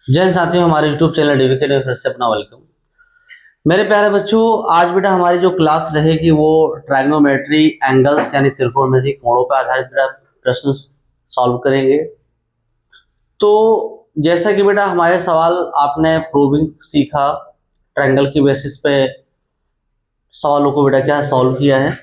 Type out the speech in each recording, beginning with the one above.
जय साथियों, हमारे YouTube चैनल डीवीके में फिर से अपना वेलकम। मेरे प्यारे बच्चों, आज बेटा हमारी जो क्लास रहेगी वो ट्रायगोनोमेट्री एंगल्स यानी त्रिकोणमिति कोणों पर आधारित बेटा प्रश्न सॉल्व करेंगे। तो जैसा कि बेटा हमारे सवाल आपने प्रूविंग सीखा, ट्रायंगल की बेसिस पे सवालों को बेटा क्या सॉल्व किया है।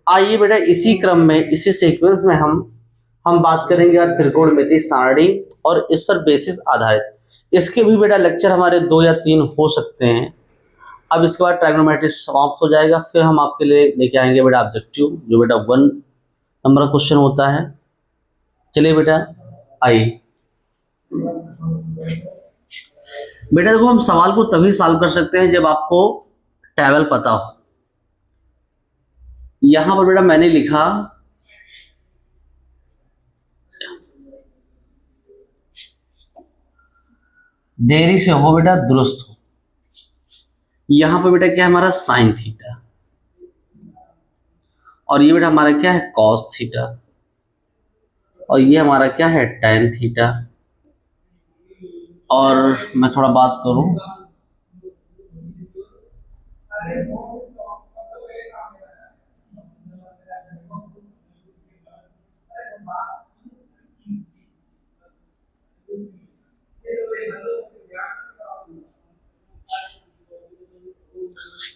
आइए बेटा इसी क्रम में, इसी सीक्वेंस में हम बात करेंगे आज त्रिकोणमिति सारणी और इस पर बेसिस आधारित। इसके भी बेटा लेक्चर हमारे 2 या 3 हो सकते हैं। अब इसके बाद ट्रायगोनोमेट्री समाप्त हो जाएगा, फिर हम आपके लिए लेके आएंगे बेटा ऑब्जेक्टिव, जो बेटा 1 नंबर का क्वेश्चन होता है। चलिए बेटा आइए। बेटा देखो, हम सवाल को तभी सॉल्व कर सकते हैं जब आपको टेबल पता हो। यहां पर बेटा मैंने लिखा देरी से हो बेटा दुरुस्त हो। यहां पर बेटा क्या है हमारा साइन थीटा, और ये बेटा हमारा क्या है कॉस थीटा, और ये हमारा क्या है टैन थीटा। और मैं थोड़ा बात करूं,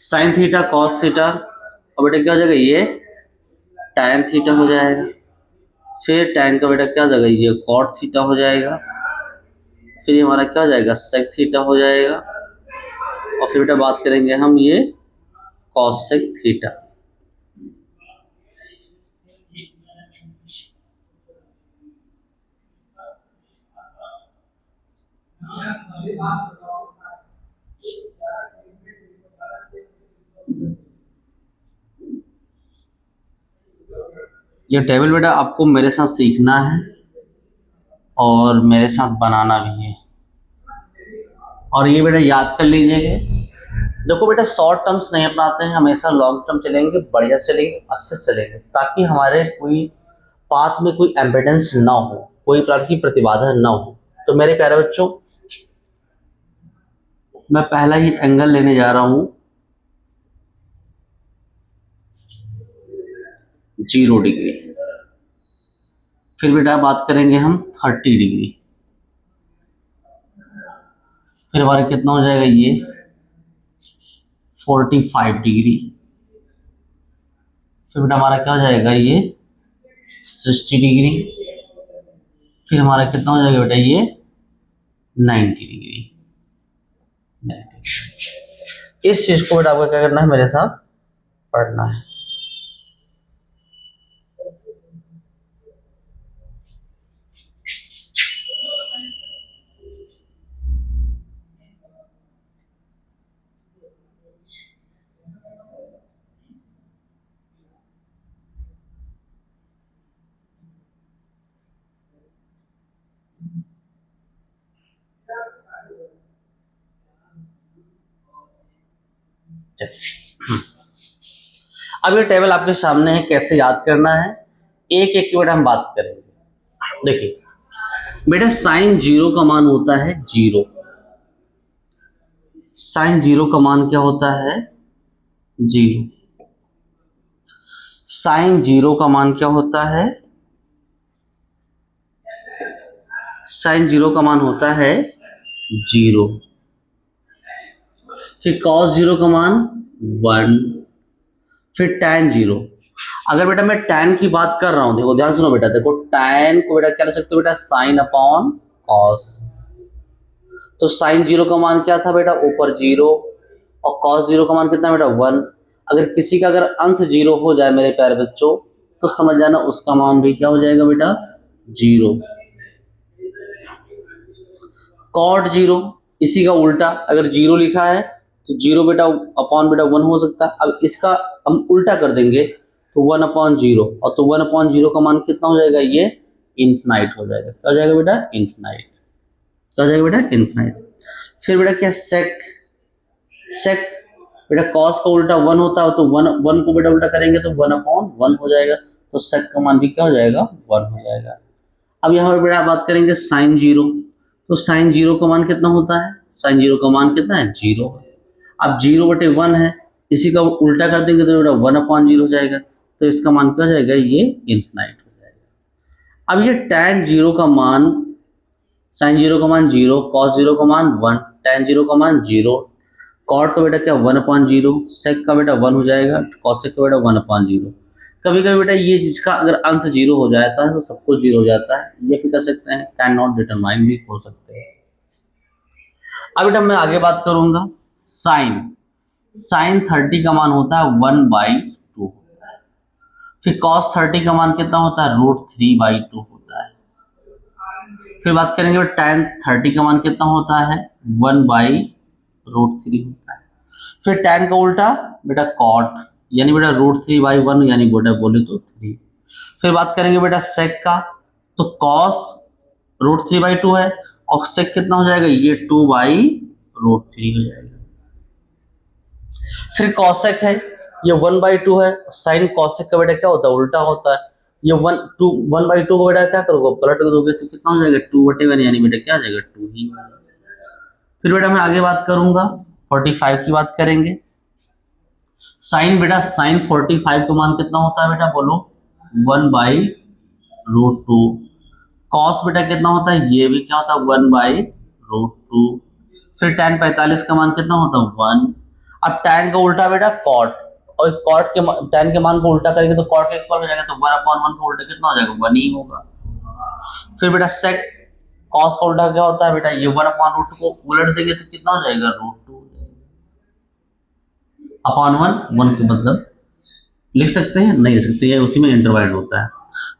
साइन थीटा कॉस थीटा, और बेटा क्या हो जाएगा ये टैन थीटा हो जाएगा। फिर टैन का बेटा क्या हो जाएगा ये कॉट थीटा हो जाएगा। फिर ये हमारा क्या हो जाएगा सेक थीटा हो जाएगा। और फिर बेटा बात करेंगे हम ये कॉस सेक थीटा। ये टेबल बेटा आपको मेरे साथ सीखना है और मेरे साथ बनाना भी है, और ये बेटा याद कर लीजिएगा। देखो बेटा शॉर्ट टर्म्स नहीं अपनाते हैं, हमेशा लॉन्ग टर्म चलेंगे, बढ़िया चलेंगे, अच्छे से चलेंगे, ताकि हमारे कोई पाथ में कोई एम्पिडेंस ना हो, कोई प्रकार की प्रतिबाधा ना हो। तो मेरे प्यारे बच्चों, मैं पहला ही एंगल लेने जा रहा हूं 0 डिग्री। फिर बेटा बात करेंगे हम 30 डिग्री। फिर हमारा कितना हो जाएगा ये 45 डिग्री। फिर बेटा हमारा क्या हो जाएगा ये 60 डिग्री। फिर हमारा कितना हो जाएगा बेटा ये 90 डिग्री। इस चीज को बेटा आपको क्या करना है, मेरे साथ पढ़ना है। अब ये टेबल आपके सामने है, कैसे याद करना है एक एक की बेटा हम बात करेंगे। देखिए बेटा साइन 0 का मान होता है 0। साइन 0 का मान क्या होता है 0। साइन 0 का मान क्या होता है, साइन 0 का मान होता है 0। फिर कॉस 0 का मान 1। फिर tan 0। अगर बेटा मैं tan की बात कर रहा हूं, देखो ध्यान सुनो बेटा, देखो tan को बेटा क्या लिख सकते हो बेटा साइन अपॉन कॉस। तो साइन 0 का मान क्या था बेटा ऊपर 0, और कॉस 0 का मान कितना बेटा 1। अगर किसी का अगर अंश 0 हो जाए मेरे प्यारे बच्चों, तो समझ जाना उसका मान भी क्या हो जाएगा बेटा 0। कॉट 0 इसी का उल्टा, अगर 0 लिखा है तो 0 बेटा अपॉन बेटा 1 हो सकता है। अब इसका हम उल्टा कर देंगे तो 1 अपॉन 0, और तो 1 अपॉन 0 का मान कितना हो जाएगा ये इन्फिनाइट हो जाएगा। क्या हो जाएगा बेटा इन्फिनाइट। क्या हो जाएगा बेटा इन्फिनाइट। फिर बेटा क्या सेक, सेक बेटा कॉस का उल्टा 1 होता है, तो 1 को बेटा उल्टा करेंगे तो 1 अपॉन 1 हो जाएगा। तो सेक का मान भी क्या हो जाएगा 1 हो जाएगा। अब यहाँ पर बेटा बात करेंगे साइन 0। तो साइन जीरो का मान कितना होता है, साइन जीरो का मान कितना है, जीरो। अब जीरो बटे वन है, इसी का उल्टा कर देंगे तो बेटा वन अपॉन जीरो हो जाएगा, तो इसका मान क्या हो जाएगा, ये इन्फिनाइट हो जाएगा। अब ये tan जीरो का मान, साइन जीरो का मान जीरो, कॉस जीरो का मान वन, tan जीरो का मान जीरो, कॉट का बेटा क्या वन अपॉन जीरो, सेक का बेटा वन हो जाएगा, कॉसेक का बेटा वन अपॉन जीरो। कभी कभी बेटा ये जिसका अगर अंश जीरो हो जाता है तो सब कुछ जीरो हो जाता है, ये फिर कर सकते हैं कैन नॉट डिटरमाइन भी हो सकते हैं। अब बेटा मैं आगे बात करूंगा साइन, साइन 30 का मान होता है 1/2 होता है। फिर कॉस 30 का मान कितना होता है, √3/2 होता है। फिर बात करेंगे tan 30 का मान कितना होता है, 1/√3 होता है। फिर tan का उल्टा बेटा cot, यानी बेटा √3/1 यानी बेटा बोले तो 3। फिर बात करेंगे बेटा sec का, तो cos √3/2 है और sec कितना हो जाएगा, ये 2/√3 हो जाएगा। फिर cosec है, ये 1/2 है, sin cosec का बेटा क्या होता है, उल्टा होता है। ये 1/2 को बेटा क्या करोगे, पलट दोगे तो कितना हो जाएगा, 2/1 यानी बेटा क्या हो जाएगा, 2 ही। फिर बेटा मैं आगे बात करूंगा 45 की बात करेंगे। साइन बेटा साइन 45 का मान कितना होता है बेटा बोलो, 1/√2। कॉस बेटा कितना होता है, ये भी क्या होता है 1/√2। फिर tan 45 का मान कितना होता है 1। अब tan का उल्टा बेटा cot, और cot के tan के मान को उल्टा करेंगे तो cot के इक्वल हो जाएगा, तो 1/1 का उल्टा कितना हो जाएगा, 1 ही होगा। फिर बेटा sec, cos का उल्टा क्या होता है बेटा, ये 1/√2 को उलट देंगे तो कितना हो जाएगा, √2 अपॉन 1 के मतलब लिख सकते हैं, नहीं लिख सकते, उसी में इंटरवाइड होता है।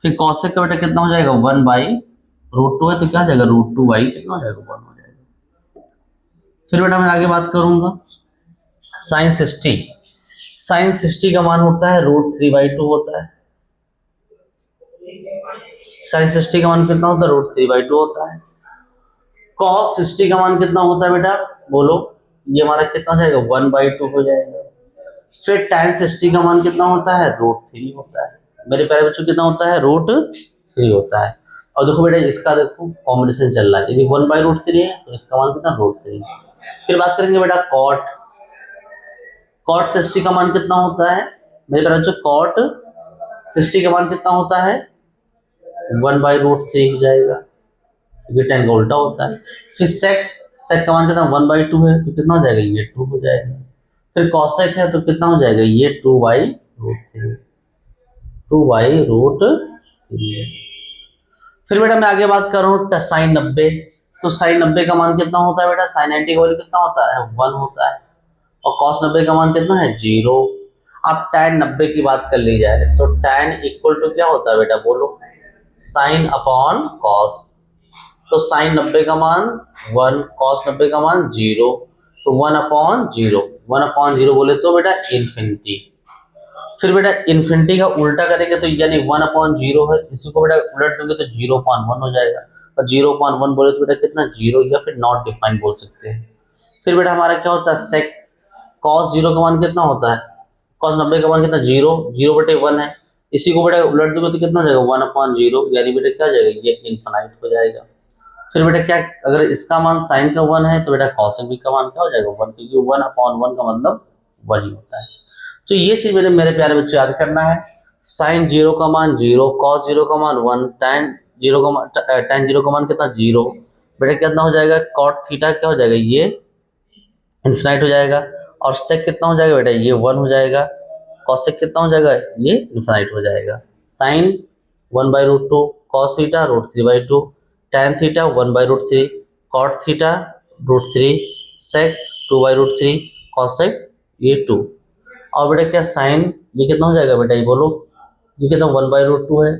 फिर cosec का बेटा कितना हो जाएगा, 1/√2 है तो क्या हो जाएगा, √2 कितना हो जाएगा, 1 हो जाएगा। फिर बेटा मैं आगे बात करूंगा साइन 60, साइन 60 का मान होता है √3/2 होता है। साइन 60 का मान कितना होता है, √3/2 होता है। cos 60 का मान कितना होता है बेटा बोलो, ये हमारा कितना हो जाएगा, 1/2 हो जाएगा। फिर tan 60 का मान कितना होता है, √3 होता है। मेरे प्यारे बच्चों कितना होता है, √3 होता है। और देखो बेटा इसका देखो कॉम्बिनेशन चल रहा है, यदि 1/√3 है तो इसका मान कितना, √3। फिर बात करेंगे बेटा cot, cot 60 का मान कितना होता है मेरे प्यारे बच्चों, cot 60 का मान कितना होता है, 1/√3 हो जाएगा, ये tan का उल्टा होता है। फिर sec, sec का मान कितना 1/2 है तो कितना हो जाएगा, ये 2 हो जाएगा। फिर cosec है तो कितना हो जाएगा, ये 2/√3, 2/√3। फिर बेटा मैं आगे बात करूं साइन 90, तो साइन 90 का मान कितना होता है बेटा, साइन 90 का वैल्यू कितना होता है, 1 होता है। और cos 90 का मान कितना है, 0। अब tan 90 की बात कर ली जाए तो tan इक्वल टू क्या होता है बेटा बोलो, साइन अपॉन cos। तो साइन 90 का मान 1, cos 90 का मान 0, तो 1/0, 1/0 बोले तो बेटा इन्फिनिटी। फिर बेटा इन्फिनिटी का उल्टा करेंगे तो यानी 1/0 है, इसी को बेटा उलट देंगे तो 0/1 हो जाएगा, और 0/1 बोले तो बेटा कितना 0 या फिर नॉट डिफाइंड बोल सकते हैं। फिर बेटा हमारा क्या होता है सेक, cos 0 का मान कितना होता है, cos 90 का मान कितना 0, 0/1 है, इसी को बेटा उलट दोगे तो कितना हो जाएगा 1/0, यानी बेटा क्या हो जाएगा, ये इनफाइनाइट हो जाएगा। फिर बेटा क्या, अगर इसका मान साइन का 1 है तो बेटा cosec का मान क्या हो जाएगा 1, क्योंकि 1/1 का मतलब 1 ही होता है। तो ये चीज मेरे प्यारे बच्चों याद करना है, साइन 0 का मान 0, cos 0 का मान 1, tan 0 का मान कितना 0, बेटा कितना हो जाएगा, cot थीटा क्या हो जाएगा, ये इनफिनाइट हो जाएगा। और sec कितना हो जाएगा बेटा, ये 1 हो जाएगा। cosec कितना हो जाएगा, ये इनफिनाइट हो जाएगा। Sine 1/√2, cos theta √3/2, tan theta 1/√3, cot theta √3, sec 2/√3, cosec ये 2। और बेटा क्या साइन ये कितना हो जाएगा बेटा, ये बोलो, ये कितना 1/√2 है।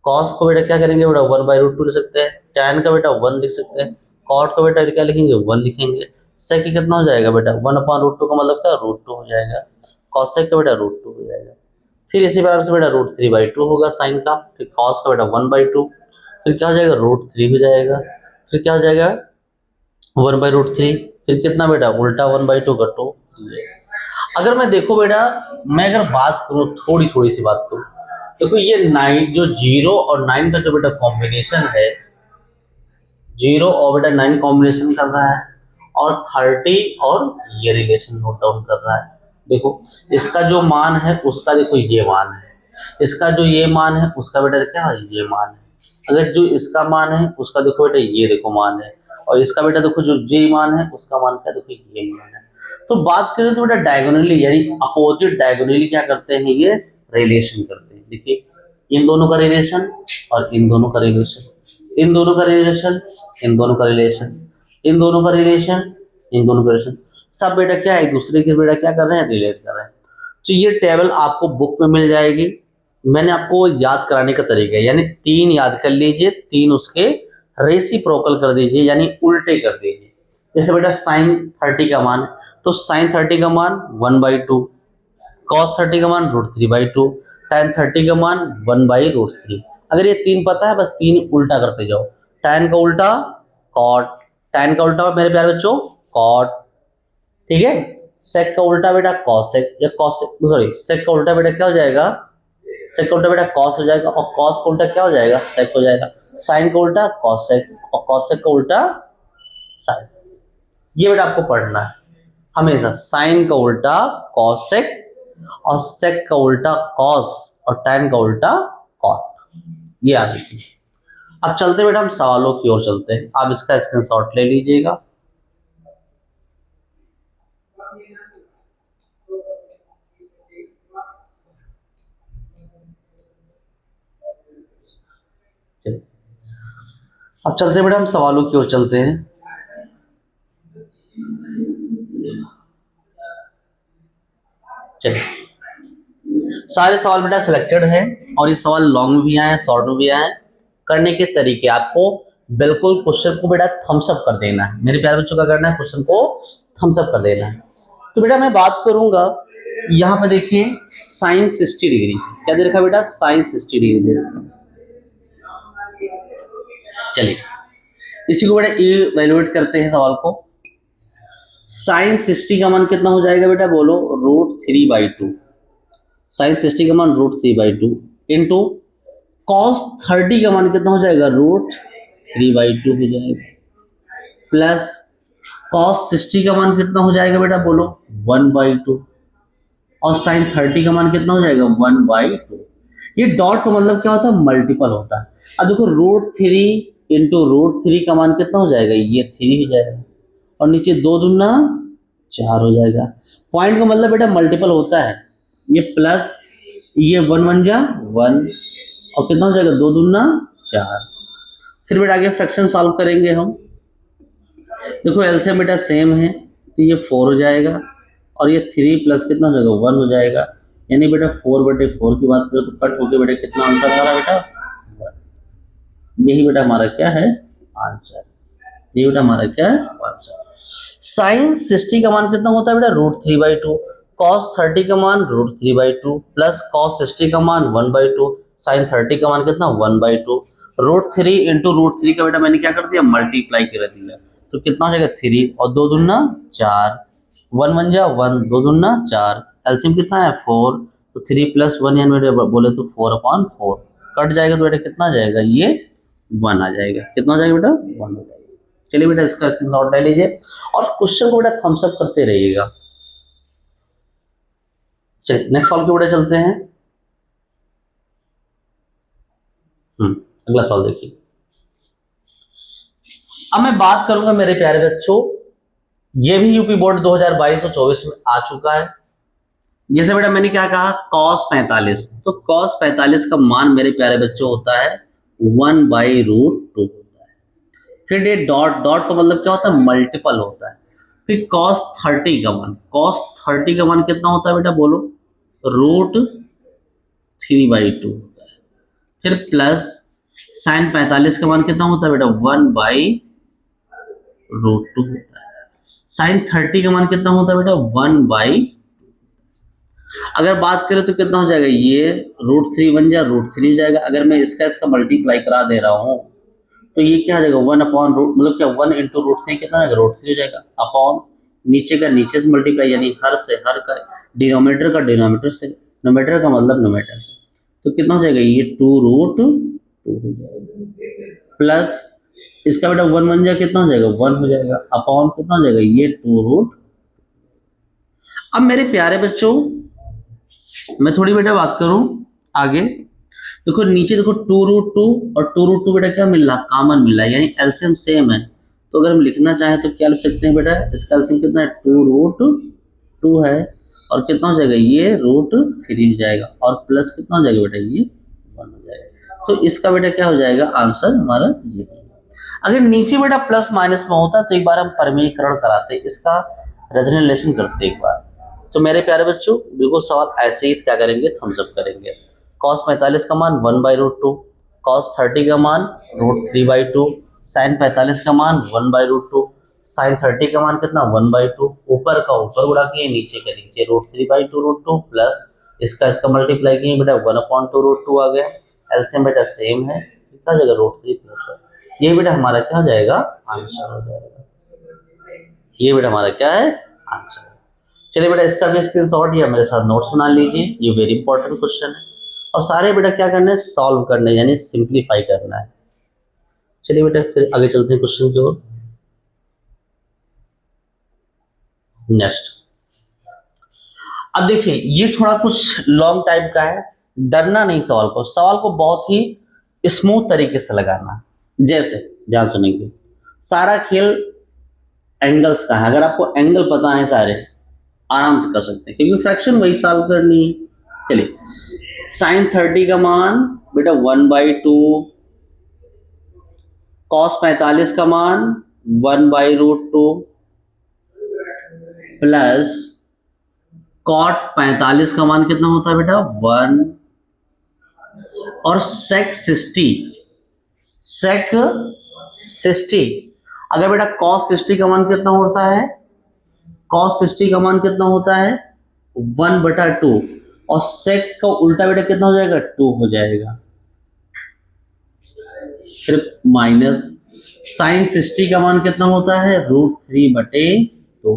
cos को बेटा क्या करेंगे बेटा 1/√2 लिख सकते हैं, tan का बेटा 1 लिख सकते हैं, cot का बेटा क्या लिखेंगे 1 लिखेंगे। sec कितना हो जाएगा बेटा 1/√2 का मतलब क्या √2 हो जाएगा, cosec का बेटा √2 हो जाएगा। फिर इसी प्रकार से बेटा √3/2 होगा साइन का, फिर cos का बेटा 1/2, फिर क्या हो जाएगा √3 हो जाएगा, फिर क्या हो जाएगा 1/√3, फिर कितना बेटा उल्टा 1/2 का 2। अगर मैं देखो बेटा, मैं अगर बात करूं थोड़ी सी बात करूं, देखो ये 9 जो 0 और 9 का जो बेटा कॉम्बिनेशन है, 0 और बेटा 9 कॉम्बिनेशन कर रहा है, और 30 और ये रिलेशन नोट डाउन कर रहा है। देखो इसका जो मान है उसका देखो ये मान है, इसका जो ये मान है उसका बेटा क्या है, ये मान है। अगर जो इसका मान है उसका देखो बेटा ये देखो मान है, और इसका बेटा देखो जो ये मान है उसका मान क्या, देखो ये मान है। तो बात करें तो बेटा डायगोनली यानी अपोजिट डायगोनली क्या करते हैं, ये रिलेशन करते हैं। देखिए इन दोनों का रिलेशन और इन दोनों का रिलेशन, इन दोनों का रिलेशन, इन दोनों का रिलेशन, इन दोनों का रिलेशन, इन दोनों का रिलेशन, सब बेटा क्या है, एक दूसरे के बेटा क्या कर रहे हैं, रिलेट कर रहे हैं। तो ये टेबल आपको बुक में मिल जाएगी। मैंने आपको याद कराने का तरीका है, यानी 3 याद कर लीजिए, 3 उसके रेसिप्रोकल कर दीजिए यानी उल्टे कर दीजिए। जैसे बेटा साइन 30 का मान, तो साइन 30 का मान 1/2, कॉस 30 का मान √3/2, tan 30 का मान 1/√3। अगर ये 3 पता है बस 3 उल्टा करते जाओ। tan का उल्टा कॉट, tan का उल्टा मेरे प्यारे बच्चों कॉट, ठीक है। सेक का उल्टा बेटा कॉसेक, या कॉसेक सॉरी सेक का उल्टा बेटा क्या हो जाएगा, सेक का उल्टा बेटा कॉस हो जाएगा, और कॉस का उल्टा क्या हो जाएगा, सेक हो जाएगा। साइन का उल्टा कॉसेक, और कॉसेक का उल्टा साइन। ये बेटा आपको पढ़ना है हमेशा, साइन का उल्टा कॉसेक, और सेक का उल्टा कॉस, और टैन का उल्टा कॉट। ये याद रखिए। अब चलते बेटा हम सवालों की ओर चलते हैं, आप इसका स्क्रीनशॉट ले लीजिएगा। अब चलते बेटा हम सवालों की ओर चलते हैं। चलिए सारे सवाल बेटा सिलेक्टेड है, और ये सवाल लॉन्ग भी आए शॉर्ट में भी आए। करने के तरीके आपको बिल्कुल क्वेश्चन को बेटा थम्स अप कर देना है। मेरे प्यारे बच्चों का करना है क्वेश्चन को थम्स अप कर देना है। तो बेटा मैं बात करूंगा, यहाँ पे देखिए साइन 60 डिग्री, क्या दे रखा बेटा, साइन 60 डिग्री दे रखा। चलिए इसी को बेटा इवेलुएट करते हैं सवाल को। साइन 60 का मान कितना हो जाएगा बेटा, बोलो, √3/2। साइन 60 का मान √3/2 इंटू कॉस 30 का मान कितना हो जाएगा, √3/2 हो जाएगा, प्लस कॉस 60 का मान कितना हो जाएगा बेटा, बोलो 1/2, और साइन 30 का मान कितना हो जाएगा, 1/2। ये डॉट का मतलब क्या होता है, मल्टीपल होता है। अब देखो √3 इंटू √3 का मान कितना हो जाएगा, ये 3 हो जाएगा, और नीचे 2 दूना 4 हो जाएगा। पॉइंट का मतलब बेटा मल्टीपल होता है, ये प्लस ये 1 1 जा 1, और कितना हो जाएगा, 2 दूना 4। फिर बेटा आगे फ्रैक्शन सॉल्व करेंगे हम। देखो एलसीएम बेटा सेम है, तो ये 4 हो जाएगा, और ये 3 प्लस कितना हो जाएगा, 1 हो जाएगा। यानी बेटा 4/4 की बात करो तो कट होके बेटा कितना आंसर आ रहा है बेटा, 1। यही बेटा हमारा क्या है आंसर, ये बेटा हमारा क्या है आंसर। साइन 60 का मान कितना होता है बेटा, √3/2, कॉस 30 का मान √3/2, प्लस कॉस 60 का मान 1/2, साइन 30 का मान कितना 1/2। √3 इंटू √3 का बेटा मैंने क्या कर दिया, मल्टीप्लाई कर दिया, तो कितना हो जाएगा 3, और 2 दूना 4, 1 1 जा 1, 2 दूना 4, एलसीएम कितना है 4, तो 3 प्लस 1 यानी बेटा बोले तो 4/4 कट जाएगा, तो बेटा कितना आ जाएगा, ये 1 आ जाएगा। कितना हो जाएगा बेटा, 1 हो जाएगा। चलिए बेटा इसका स्क्रीनशॉट ले लीजिए, और क्वेश्चन को बेटा थम्स अप करते रहिएगा। चलिए नेक्स्ट सवाल के बेटा चलते हैं। अगला सवाल देखिए। अब मैं बात करूंगा मेरे प्यारे बच्चों, ये भी यूपी बोर्ड 2022 और 24 में आ चुका है। जैसे बेटा मैंने क्या कहा, cos 45, तो cos 45 का मान मेरे प्यारे बच्चों होता है 1/√2 होता है। फिर ये डॉट, डॉट का मतलब क्या होता है, मल्टीपल होता है। फिर cos 30 का मान, cos 30 का मान कितना होता है बेटा, बोलो, √3/2 होता है। फिर प्लस साइन 45 का मान कितना होता है बेटा, 1/√2 होता है। साइन 30 का मान कितना होता है बेटा, 1/, अगर बात करें तो कितना हो जाएगा, ये √3 बन जाए, √3 हो जाएगा। अगर मैं इसका मल्टीप्लाई करा दे रहा हूं तो ये क्या हो जाएगा, 1/√, मतलब क्या 1 इंटू √3 कितना हो जाएगा, √3 हो जाएगा, अपॉन नीचे का नीचे से मल्टीप्लाई, यानी हर से हर का, डिनोमिनेटर का डिनोमिनेटर से, नोमेटर का मतलब नोमेटर, तो कितना हो जाएगा, ये 2√2 हो जाएगा, प्लस इसका बेटा 1 बन जाए कितना हो जाएगा 1 हो जाएगा, अपॉन कितना हो जाएगा ये 2 रूट। अब मेरे प्यारे बच्चों मैं थोड़ी बेटा बात करूं आगे, देखो नीचे देखो 2 रूट 2 और 2 रूट 2 बेटा क्या मिल रहा कॉमन मिल रहा है, यानी एलसीएम सेम है। तो अगर हम लिखना चाहें तो क्या लिख सकते हैं बेटा, इसका एलसीएम कितना है 2 रूट 2 है और कितना हो जाएगा ये √3 हो जाएगा और प्लस कितना हो जाएगा बेटा ये 1 हो जाएगा। तो इसका बेटा क्या हो जाएगा आंसर हमारा ये। अगर नीचे बेटा प्लस माइनस में होता तो एक बार हम परिमेयीकरण कराते, इसका रेजोनेशन करते एक बार। तो मेरे प्यारे बच्चों बिल्कुल सवाल ऐसे ही क्या करेंगे थम्स अप करेंगे। cos 45 का मान 1/√2, cos 30 का मान √3/2, sin 45 का मान 1/√2, sin 30 का मान कितना 1/2, ऊपर का ऊपर गुणा किए नीचे का नीचे √3/2 प्लस इसका मल्टीप्लाई किए बेटा 1/2√2 आ गया। एलसीएम बेटा सेम है, कितना जगह √3 प्लस 1, ये बेटा हमारा क्या हो जाएगा आंसर हो जाएगा, ये बेटा हमारा क्या है आंसर। चलिए बेटा इसका भी स्क्रीनशॉट या मेरे साथ नोट्स बना लीजिए, ये वेरी इंपॉर्टेंट क्वेश्चन है और सारे बेटा क्या करना है सॉल्व करना है यानी सिंप्लीफाई करना है। चलिए बेटा फिर आगे चलते हैं क्वेश्चन की ओर। नेक्स्ट अब देखिए ये थोड़ा कुछ लॉन्ग टाइप का है, डरना नहीं सवाल को बहुत ही स्मूथ तरीके से लगाना। जैसे ध्यान सुनेंगे, सारा खेल एंगल्स का है, अगर आपको एंगल पता है सारे आराम से कर सकते हैं क्योंकि फ्रैक्शन वही सॉल्व करनी है। चलिए sin 30 का मान बेटा 1/2, cos 45 का मान 1/√2 प्लस cot 45 का मान कितना होता है बेटा 1 और sec 60 अगर बेटा cos 60 का मान कितना होता है, cos 60 का मान कितना होता है 1/2 और sec का उल्टा बेटा कितना हो जाएगा 2 हो जाएगा, फिर माइनस sin 60 का मान कितना होता है √3/2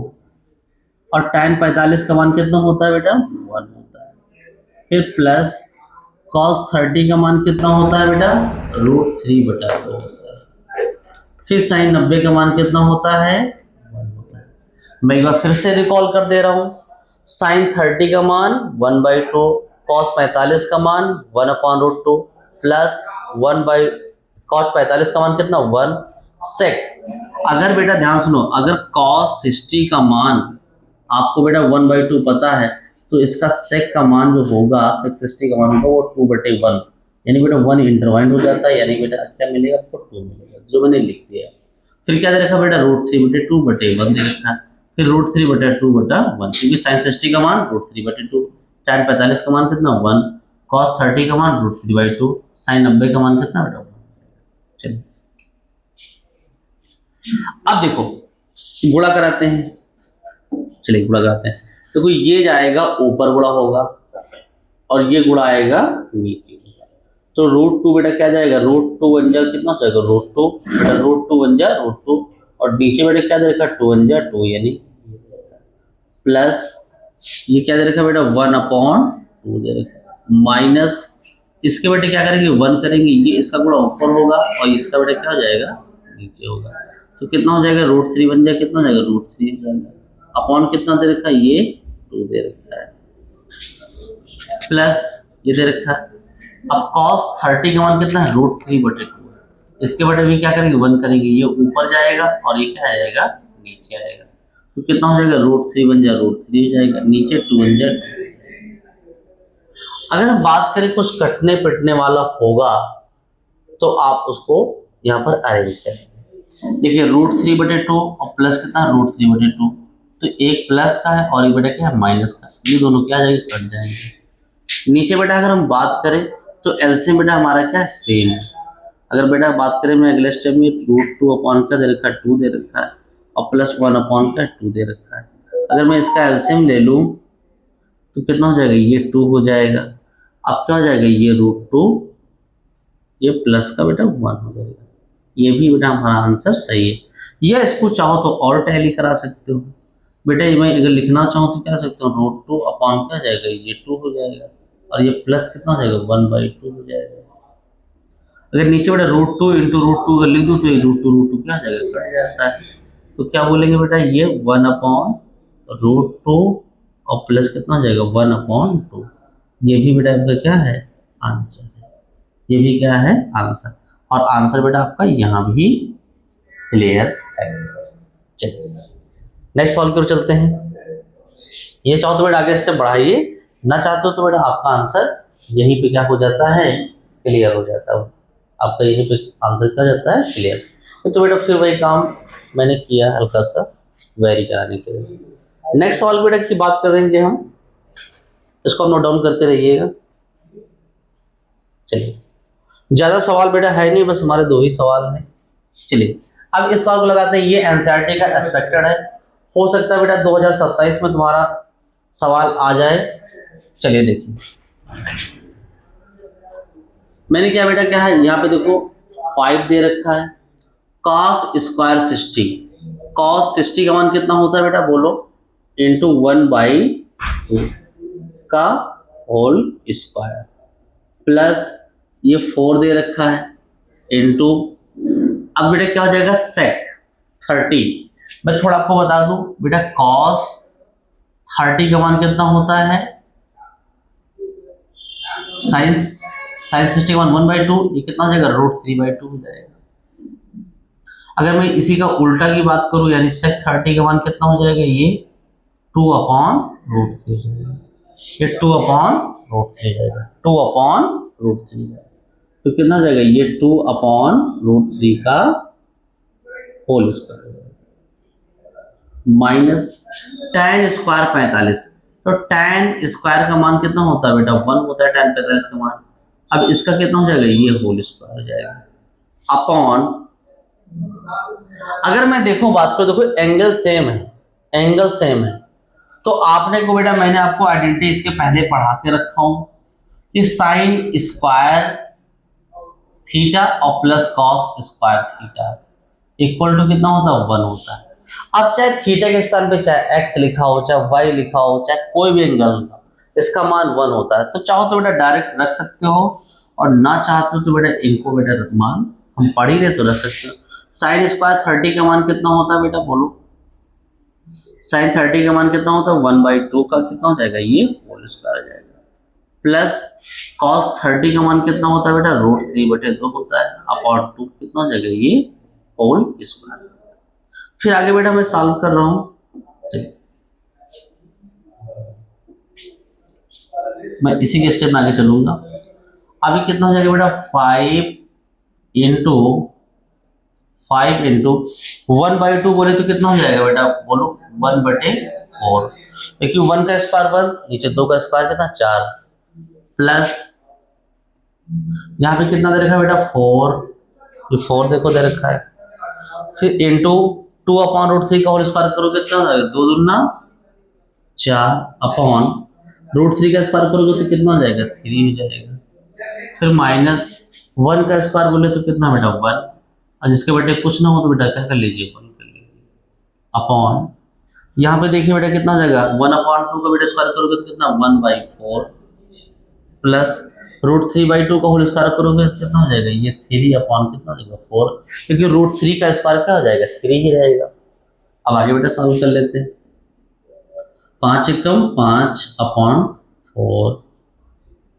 और tan 45 का मान कितना होता है बेटा 1 होता है, फिर प्लस cos 30 का मान कितना होता है बेटा √3/2 होता है, फिर sin 90 का मान कितना होता है 1 होता है। मैं एक बार फिर से रिकॉल कर दे रहा हूं, sin 30 का मान 1/2, cos 45 का मान 1/√2 प्लस 1/cos 45 का मान कितना 1 sec। अगर बेटा ध्यान सुनो, अगर cos 60 का मान आपको बेटा 1/2 पता है तो इसका sec का मान जो होगा sec 60 का मान होगा वो 2/1 यानी बेटा 1 इंटरवाइंड हो जाता है, यानी बेटा क्या मिलेगा आपको 2 मिलेगा जो मैंने लिख दिया। फिर क्या दे रखा बेटा √3/2/1 दे रखा है, फिर √3/2/1 क्योंकि sin 60 का मान √3/2, tan 45 का मान कितना 1, cos 30 का मान √3/2, sin 90 का मान कितना बेटा 1। चलिए अब देखो गुणा कराते हैं, चलिए गुणा कराते हैं। देखो ये जाएगा ऊपर गुणा होगा और ये गुणा आएगा नीचे, तो √2 बेटा क्या जाएगा √2 बन जाएगा कितना हो जाएगा √2 बेटा √2 बन जाए √2 और नीचे बेटा क्या दे रखा 2 बन जाए 2 यानी प्लस ये क्या दे रखा बेटा 1/2 दे रखा माइनस इसके बेटे क्या करेंगे 1 करेंगे, ये इसका गुणा ऊपर होगा और इसका बेटा क्या हो जाएगा नीचे होगा, तो कितना हो जाएगा √3 बन जाए कितना हो जाएगा √3 हो जाएगा, अपॉन कितना दे रखा है ये 2 दे रखा है प्लस ये दे रखा है। अब cos 30 का मान कितना है √3/2, इसके बटे भी क्या करेंगे 1 करेंगे, ये ऊपर जाएगा और ये क्या आएगा नीचे आएगा, तो कितना हो जाएगा √3 बन जाए √3 हो जाएगा, नीचे 2 बन जाए। अगर हम बात करें कुछ कटने पिटने वाला होगा तो आप उसको यहाँ पर अरेंज करेंगे। देखिए √3/2 और प्लस कितना √3/2, तो एक प्लस का है और एक बेटा क्या है माइनस का, ये दोनों क्या जाएंगे कट जाएंगे। नीचे बेटा अगर हम बात करें तो एलसीएम बेटा हमारा क्या है सेम है। अगर बेटा बात करें मैं अगले स्टेप में √2 का दे रखा है 2 दे रखा है और प्लस 1 का 2 दे रखा है, अगर मैं इसका एलसीएम ले लूँ तो कितना हो जाएगा ये 2 हो जाएगा, अब क्या हो जाएगा ये √2 ये प्लस का बेटा 1 हो जाएगा, ये भी बेटा हमारा आंसर सही है। या इसको चाहो तो और टैली करा सकते हो बेटा, मैं अगर लिखना चाहूँ तो क्या कर सकते हो √2 अपॉन क्या जाएगा ये 2 हो जाएगा और ये प्लस कितना हो जाएगा 1/2 हो जाएगा। अगर नीचे बेटा √2 इंटू √2 अगर लिख दूँ तो ये √2 क्या आ जाएगा, कट जाता है। तो क्या बोलेंगे बेटा, ये 1/√2 और प्लस कितना हो जाएगा 1/2। ये भी बेटा आपका क्या है, आंसर है। ये भी क्या है, आंसर। और आंसर बेटा आपका यहाँ भी क्लियर है। चलिए नेक्स्ट सॉल्व करो, चलते हैं। ये चाहो तो बेटा आगे स्टेप बढ़ाइए, ना चाहते हो तो बेटा आपका आंसर यहीं पे क्या हो जाता है, क्लियर हो जाता है। आपका यहीं पे आंसर क्या जाता है, क्लियर। तो बेटा फिर वही काम मैंने किया हल्का सा वेरी कराने के लिए। नेक्स्ट सवाल बेटा की बात करेंगे हम, इसको आप नोट डाउन करते रहिएगा। चलिए ज्यादा सवाल बेटा है नहीं, बस हमारे 2 ही सवाल हैं। चलिए अब इस सवाल को लगाते हैं। ये एनसीईआरटी का एक्सपेक्टेड है, हो सकता है बेटा 2027 में तुम्हारा सवाल आ जाए। चलिए देखिए मैंने क्या बेटा, क्या है यहाँ पे देखो 5 दे रखा है, cos स्क्वायर 60, cos 60 का मान कितना होता है बेटा बोलो, इंटू 1/2 का होल स्क्वायर, प्लस ये 4 दे रखा है इंटू, अब बेटा क्या हो जाएगा sec 30। मैं थोड़ा आपको बता दूं बेटा, cos 30 का मान कितना होता है, साइंस 60 का मान 1/2, ये कितना हो जाएगा √3/2 हो जाएगा। अगर मैं इसी का उल्टा की बात करूं, यानी sec 30 का मान कितना हो जाएगा, ये 2/√3 हो जाएगा, ये 2/√3 जाएगा, 2/√3 जाएगा। तो कितना हो जाएगा, ये 2/√3 का whole square minus tan square 45। तो tan स्क्वायर का मान कितना होता है बेटा, 1 होता है tan 45 का मान। अब इसका कितना हो जाएगा, ये होल स्क्वायर हो जाएगा अपॉन, अगर मैं देखो बात करूं, देखो एंगल सेम है, एंगल सेम है, तो आपने को बेटा मैंने आपको आइडेंटिटी इसके पहले पढ़ा के रखा हूं कि साइन स्क्वायर थीटा और plus cos square theta equal to कितना होता है, 1 होता है। अब चाहे थीटा के स्थान पे चाहे x लिखा हो, चाहे y लिखा हो, चाहे कोई भी एंगल हो, इसका मान 1 होता है। तो चाहो तो बेटा डायरेक्ट रख सकते हो, और ना चाहते हो तो बेटा इनको बेटा मान हम पढ़ ही रहे तो रख सकते हो। साइन स्क्वायर 30 का मान कितना होता है बेटा बोलो, साइन 30 का मान कितना होता है, 1/2 का कितना हो जाएगा, ये होल स्क्वायर हो जाएगा, प्लस cos 30 का मान कितना होता है बेटा, √3/2 होता है, अपॉन 2 कितना हो जाएगा, ये होल स्क्वायर। फिर आगे बेटा मैं सॉल्व कर रहा हूं। चलिए मैं इसी के स्टेप में आगे चलूंगा। अभी कितना हो जाएगा बेटा, 5 इंटू 1/2 बोले तो कितना हो जाएगा बेटा बोलो, 1/4। देखिए 1 का स्क्वायर 1, नीचे 2 का स्क्वायर कितना 4, प्लस यहाँ पे कितना दे रखा है बेटा 4, ये 4 देखो दे रखा है, फिर इंटू 2/√3 का होल स्क्वायर करोगे कितना हो जाएगा, 2 दूना 4, अपॉन √3 का स्क्वायर करोगे तो कितना हो जाएगा, 3 हो जाएगा, फिर माइनस 1 का स्क्वायर बोले तो कितना बेटा 1, और जिसके बेटे कुछ ना हो तो बेटा क्या कर लीजिए 1 कर लीजिए, अपॉन यहाँ पे देखिए बेटा कितना हो जाएगा, 1/2 का बेटा स्क्वायर करोगे तो कितना 1/4, प्लस √3/2 का होल स्क्वायर करोगे तो कितना हो जाएगा, ये 3 अपॉन कितना हो जाएगा 4, क्योंकि √3 का स्क्वायर क्या हो जाएगा 3 ही रहेगा। अब आगे बेटा सॉल्व कर लेते हैं। 5 एकम 5 अपॉन 4,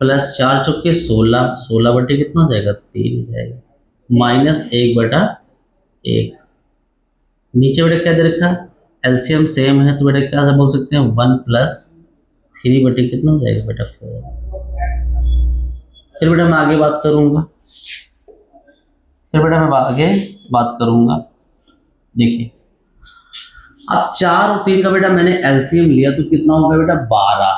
प्लस 4 चौके 16, 16 बटे कितना हो जाएगा 3 हो जाएगा, माइनस 1/1। नीचे बेटा क्या दे रखा, एलसीएम सेम है तो बेटा क्या बोल सकते हैं, 1 प्लस 3 बटे कितना हो जाएगा बेटा 4। फिर बेटा मैं आगे बात करूंगा, देखिए अब 4 और 3 का बेटा मैंने एलसीएम लिया तो कितना होगा बेटा 12,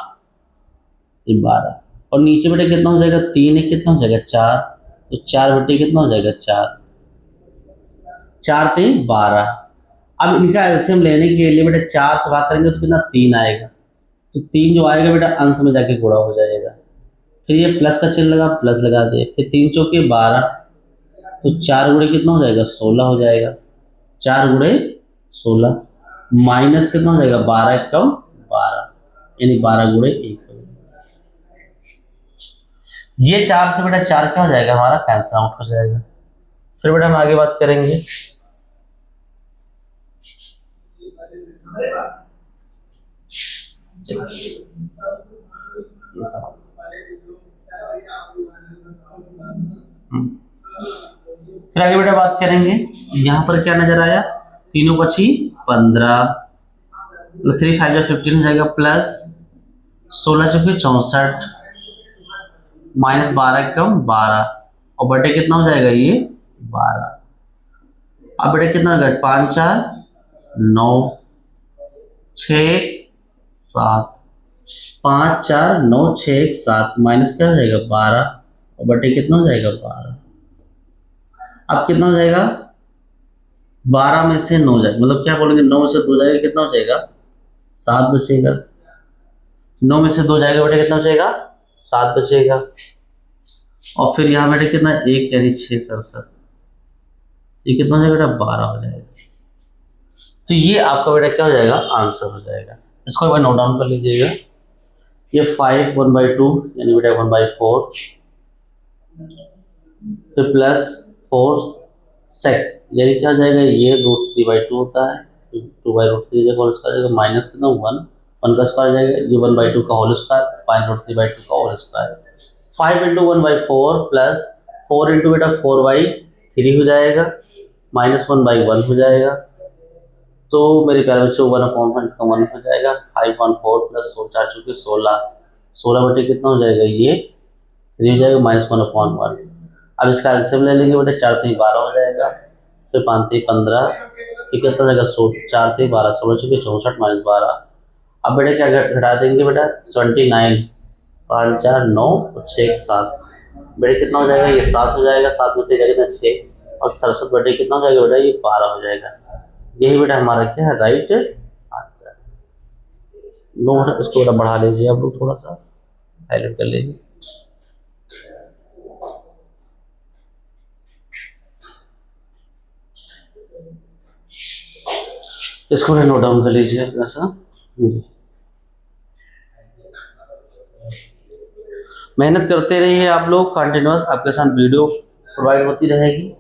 ये 12, और नीचे बेटा कितना हो जाएगा 3 है, कितना हो जाएगा 4, तो 4 बटे कितना हो जाएगा 4, 4 3 12। अब इनका एलसीएम लेने के लिए बेटा 4 से भाग करेंगे तो कितना 3 आएगा, तो 3 जो आएगा बेटा अंश में जाके गुणा हो जाएगा, फिर ये प्लस का चिन्ह लगा, प्लस लगा दे, फिर 3 चौके 12, तो 4 गुणे कितना हो जाएगा 16 हो जाएगा, 4 गुणे 16, माइनस कितना हो जाएगा 12 एकम 12, यानी 12 गुणे 1। ये 4 से बेटा 4 क्या हो जाएगा हमारा, कैंसिल आउट हो जाएगा। फिर बेटा हम आगे बात करेंगे। ये सब फिर आगे बेटा बात करेंगे। यहाँ पर क्या नजर आया, तीनों पची 15, 3 5 जा 15 हो जाएगा, प्लस 16 चौके 64, माइनस 12 कम 12, और बटे कितना हो जाएगा ये 12। अब बेटा कितना हो गया, 5 4 9 6 7, 5 4 9 6 7, माइनस क्या हो जाएगा 12, और बटे कितना हो जाएगा 12। अब कितना हो जाएगा, 12 में से 9 जाएगा, मतलब क्या बोलेंगे, 9 में से 2 जाएगा, कितना हो जाएगा 7 बचेगा। 9 में से 2 जाएगा बेटा, कितना बचेगा 7 बचेगा। और फिर यहाँ बेटा कितना, 1 यानी 6 67, ये कितना हो जाएगा बेटा 12 हो जाएगा। तो ये आपका बेटा क्या हो जाएगा, आंसर हो जाएगा। इसको एक बार नोट डाउन कर लीजिएगा। ये 5 1/2 यानी बेटा 1/4, फिर प्लस 4 सेक यानी क्या हो जाएगा, ये √3/2 होता है, 2/√3 जगह होल स्क्वायर जाएगा, माइनस कितना 1 का स्क्वायर जाएगा, ये 1/2 का होल स्क्वायर, 5√3/2 का होल स्क्वायर, 5 × 1/4 प्लस 4 × बेटा 4/3 हो जाएगा, माइनस 1/1 हो जाएगा। तो मेरे प्यारे बच्चों 1/1 इसका 1 हो जाएगा, 5 1 4 प्लस 4 चूँकि 16 बटे कितना हो जाएगा, ये 3 हो जाएगा, माइनस 1/1। अब इसका एलसीएम ले लेंगे बेटा, 4 3 12 हो जाएगा, फिर 5 3 15, फिर कितना हो जाएगा 4 3 12, 16 चूँकि 64 माइनस 12। अब बेटा क्या घटा देंगे बेटा, 79, 5 4 9 और 6 7, बेटा कितना हो जाएगा, ये 7 हो जाएगा, 7 में से कितना 6, और 67 बटे कितना हो जाएगा बेटा, ये 12 हो जाएगा। यही बेटा हमारा क्या है, राइट आंसर। नोट इसको बेटा बढ़ा लीजिए, आप लोग थोड़ा सा हाईलाइट कर लीजिए। इसको नोट डाउन कर लीजिए ऐसा। मेहनत करते रहिए आप लोग, कंटिन्यूअस आपके साथ वीडियो प्रोवाइड होती रहेगी।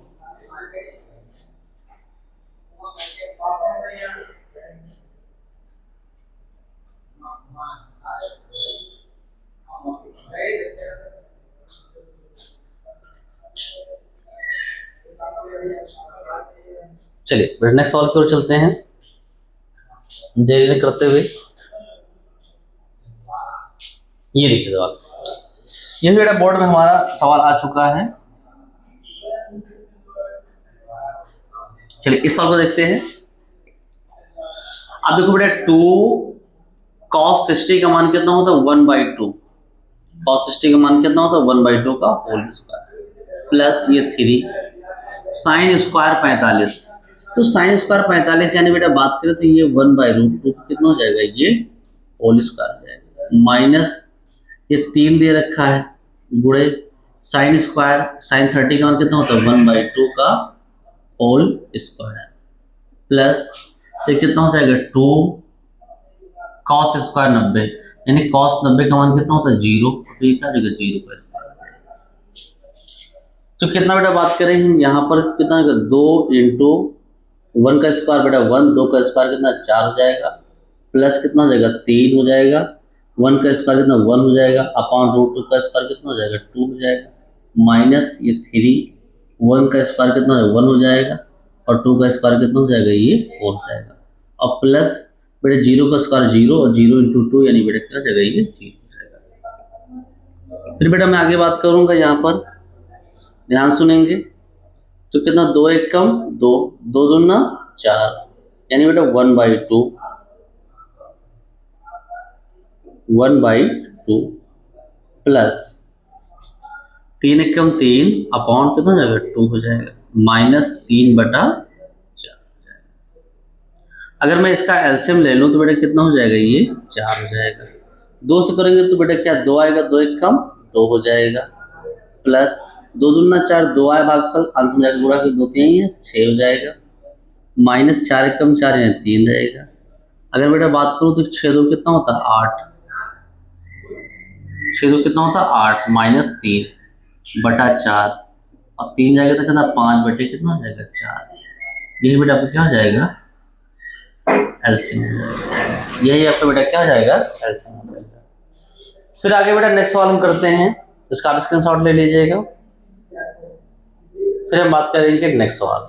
चलिए नेक्स्ट सवाल की ओर चलते हैं, देरी करते हुए। ये देखिए सवाल, ये बेटा बोर्ड में हमारा सवाल आ चुका है। चलिए इस सवाल को देखते हैं। अब देखो बेटा 2 cos 60 का मान कितना होता है, 1/2, cos 60 का मान कितना होता है, 1/2 का होल स्क्वायर, प्लस ये 3 साइन स्क्वायर 45। तो साइन स्क्वायर 45 यानी बेटा बात करें तो ये 1/√2 कितना हो जाएगा, ये होल स्क्वायर हो जाएगा, माइनस ये 3 दे रखा है, गुणे साइन स्क्वायर, साइन 30 का मान कितना होता है, 1/2 का होल स्क्वायर, प्लस ये कितना हो जाएगा 2 cos स्क्वायर 90, यानी cos 90 का मान कितना होता है 0, तो ये क्या हो जाएगा 0 का स्क्वायर। तो कितना बेटा बात करें हम यहाँ पर कितना होगा, 2 × 1 का स्क्वायर बेटा 1, 2 का स्क्वायर कितना 4 हो जाएगा, प्लस कितना हो जाएगा 3 हो जाएगा, 1 का स्क्वायर कितना 1 हो जाएगा, अपॉन √2 का स्क्वायर कितना हो जाएगा 2 हो जाएगा, माइनस ये 3, 1 का स्क्वायर कितना है 1 हो जाएगा, और 2 का स्क्वायर कितना हो जाएगा, ये 4 हो जाएगा, और प्लस बेटा 0 का स्क्वायर 0, और 0 × 2 यानी बेटा क्या हो जाएगा, ये 0 हो जाएगा। फिर बेटा मैं आगे बात करूंगा, यहाँ पर ध्यान सुनेंगे। तो कितना 2 1 कम 2, 2 दूना 4, यानी बेटा 1/2 प्लस 3 1 कम 3, अपॉन कितना हो जाएगा 2 हो जाएगा, माइनस 3/4। अगर मैं इसका एलसीएम ले लूं तो बेटा कितना हो जाएगा, ये 4 हो जाएगा। 2 से करेंगे तो बेटा क्या 2 आएगा, 2 1 कम 2 हो जाएगा, प्लस 2 दूना 4, 2 आए भागफल, अंश में जाकर गुणा के 2 3 है 6 हो जाएगा, माइनस 4 1 कम 4 यानी 3 रहेगा। अगर बेटा बात करूं तो 6 2 कितना होता है 8, 6 दो कितना होता है 8 -3/4 और 3 जाएगा तो कितना 5 बटे कितना हो जाएगा 4। यही बेटा आपको क्या हो जाएगा एलसीएम हो जाएगा। यही आपका बेटा क्या हो जाएगा एलसीएम हो जाएगा। फिर आगे बेटा नेक्स्ट सवाल हम करते हैं, इसका आप स्क्रीनशॉट ले लीजिएगा। फिर हम बात करेंगे नेक्स्ट सवाल।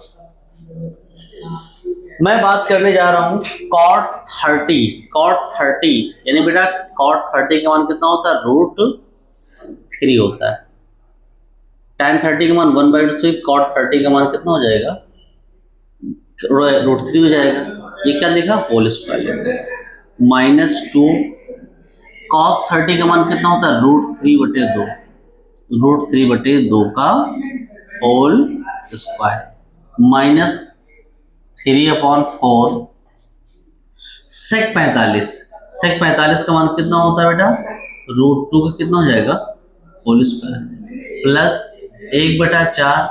मैं बात करने जा रहा हूं cot 30 यानी बेटा cot 30 का मान कितना होता है √3 होता है। tan 30 का मान 1/3, cot 30 का मान कितना हो जाएगा √3 हो जाएगा। ये क्या लिखा होल स्क्वायर -2 cos 30 का मान कितना होता है √3/2, √3/2 का होल स्क्वायर -3/4 sec 45 का मान कितना होता है बेटा √2 का कितना हो जाएगा whole square plus 1/4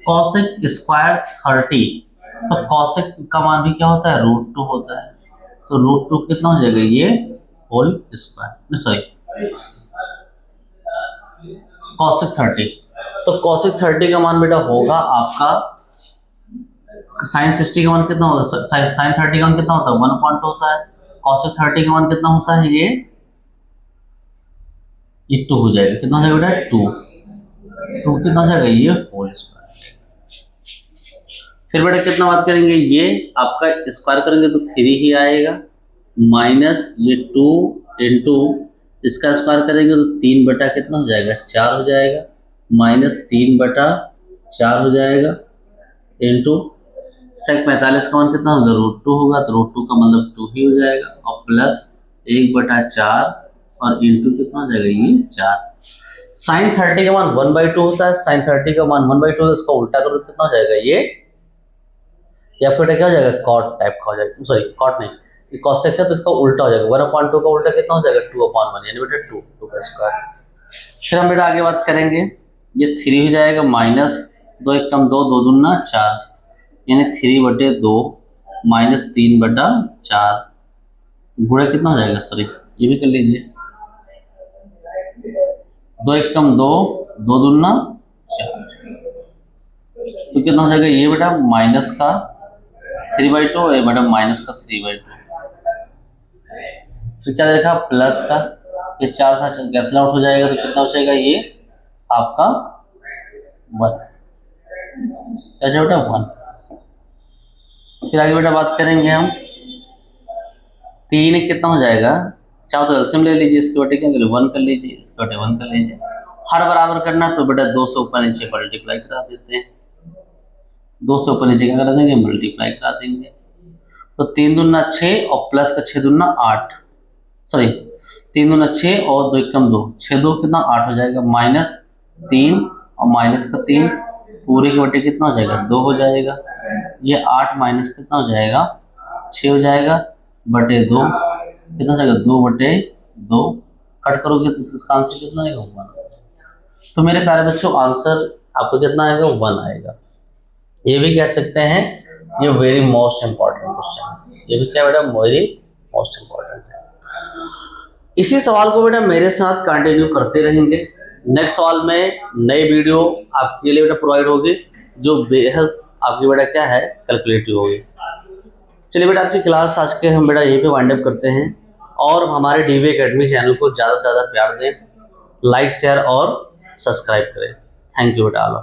cosec square 30, तो cosec का मान भी क्या होता है √2 होता है, तो √2 कितना हो जाएगा ये होल स्क्वायर सॉरी cosec 30। तो cosec 30 का मान बेटा होगा आपका sin 60 का मान कितना होगा sin 30 का मान कितना होता है 1/2 होता है, cosec 30 का मान कितना होता है ये 2 हो जाएगा। कितना हो जाएगा बेटा 2 कितना हो जाएगा ये होल स्क्वायर। फिर बेटा कितना बात करेंगे ये आपका स्क्वायर करेंगे तो 3 ही आएगा माइनस ये 2 इंटू इसका स्क्वायर करेंगे तो 3 बटा कितना हो जाएगा 4 हो जाएगा -3/4 हो जाएगा इंटू sec 45 का मान कितना होगा √2 होगा, तो √2 का मतलब 2 ही हो जाएगा और प्लस 1/4 और इंटू कितना हो जाएगा ये 4। sin 30 का मान 1/2 होता है, sin 30 का मान 1/2 है, इसका उल्टा करो तो कितना हो जाएगा ये या फिर क्या हो जाएगा cot टाइप का हो जाएगा, सॉरी cot नहीं ये cosec है तो इसका उल्टा हो जाएगा 1/2 का उल्टा कितना हो जाएगा 2/1 यानी बेटा 2 का स्क्वायर। फिर हम बेटा आगे बात करेंगे ये 3 हो जाएगा -2 1 कम 2 2 दूना 4 यानी 3/2 -3/4 गुणा कितना हो जाएगा सॉरी ये भी कर लीजिए 2 1 कम 2 2 दूना 4 तो कितना हो जाएगा ये बेटा माइनस का 3/2 ये बेटा माइनस का 3/2। फिर क्या देखा प्लस का ये 4 साथ कैंसिल आउट हो जाएगा तो कितना हो जाएगा ये आपका 1 क्या बेटा 1। फिर आगे बेटा बात करेंगे हम 3 कितना हो जाएगा चाहो तो एलसीएम ले लीजिए इसके बटे क्या 1 कर लीजिए इसके बटे 1 कर लीजिए। हर बराबर करना तो बेटा 2 से ऊपर नीचे मल्टीप्लाई करा देते हैं 2 से ऊपर नीचे क्या करा देंगे मल्टीप्लाई करा देंगे तो 3 दूना 6 और प्लस का 6 दूना 8 सॉरी 3 दूना 6 और 2 कम 2 6 2 कितना 8 हो जाएगा -3 और माइनस का 3 पूरे के बटे कितना हो जाएगा 2 हो जाएगा ये 8 माइनस कितना हो जाएगा 6 हो जाएगा बटे 2 कितना हो जाएगा 2/2 कट करोगे तो इसका आंसर कितना आएगा 1। तो मेरे प्यारे बच्चों आंसर आपको कितना आएगा 1 आएगा। ये भी कह सकते हैं ये वेरी मोस्ट इंपॉर्टेंट क्वेश्चन, ये भी क्या बेटा वेरी मोस्ट इंपॉर्टेंट है। इसी सवाल को बेटा मेरे साथ कंटिन्यू करते रहेंगे। नेक्स्ट सवाल में नई वीडियो आपके लिए बेटा प्रोवाइड होगी जो बेहद आपकी बेटा क्या है कैलकुलेटिव होगी। चलिए बेटा आपकी क्लास आज के हम बेटा यहीं पे वाइंड अप करते हैं और हमारे डीवी एकेडमी चैनल को ज़्यादा से ज़्यादा प्यार दें, लाइक शेयर और सब्सक्राइब करें। थैंक यू बेटा ऑल।